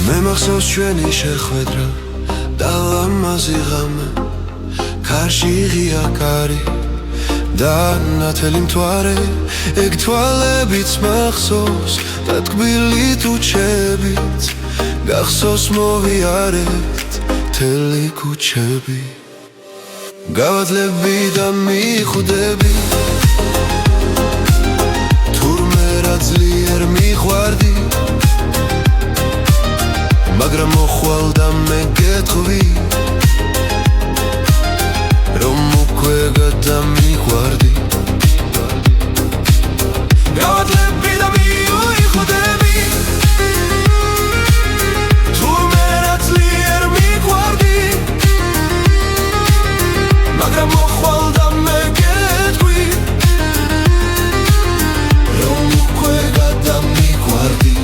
მე მახსოვს ჩვენი შეხვედრა და ლამაზი ღამე კარში ღია კარი და ნათელი მთვარე ეგ თვალებიც მახსოვს და ტკბილი თუჩებით გახსოვს მოვიარეთ მთელი ქუჩები გავადლები და მიხვდები თურმე რა ძლიერ მიყვარდი მაგრამ მოხვალ და მე გეტყვი რომ უკვე გადამიყვარდი გავადლები და მივხვდები თურმე რა ძლიერ მიყვარდი მაგრამ მოხვალ და მე გეტყვი რომ უკვე გადამიყვარდი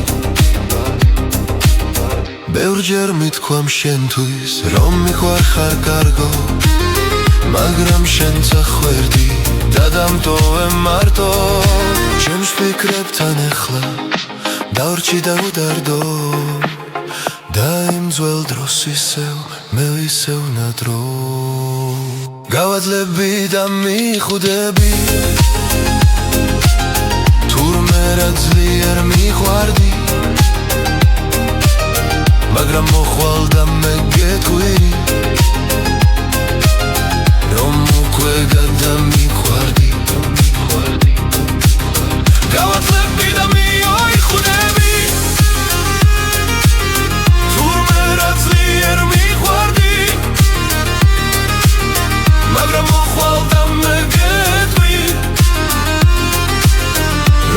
ბევრჯერ მithქვამ შენთვის რომ მიყვარხარ კარგო მაგრამ შენც ახვერდი და დამტოვე მარტო ჩემს ფიქრებთან ახლა დავრჩი და უდარდო და იმ ძველ დროს ისევ მე ისევ ნადრო გავადლები და მიხვდები თურმე რა ძლიერ მიყვარდი მაგრამ მოხვალ და მე გეტყვი რომ უკვე გადამიყვარდი გავადლები და მივხვდები თურმე რა ძლიერ მიყვარდი მაგრამ მოხვალ და მე გეტყვი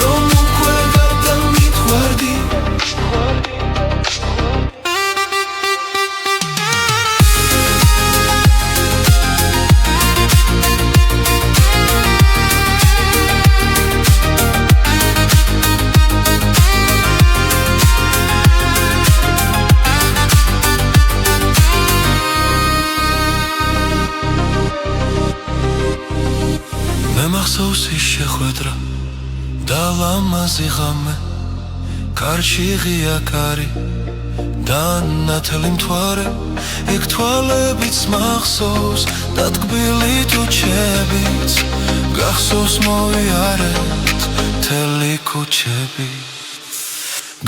რომ უკვე გადამიყვარდი მახსოვს ის შეხვედრა და ლამაზი ღამე კარში ღია კარი და ნათელი მთვარე ეგ თვალებიც მახსოვს და ტკბილი თუჩებით გახსოვს მოვიარეთ მთელი ქუჩები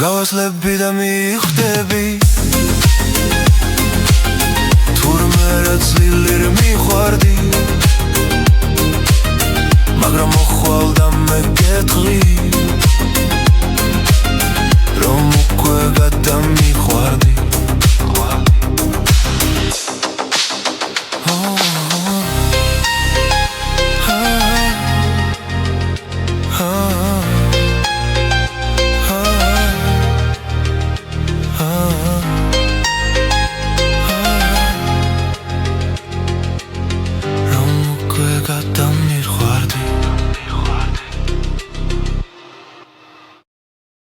გავადლები და მიხვდები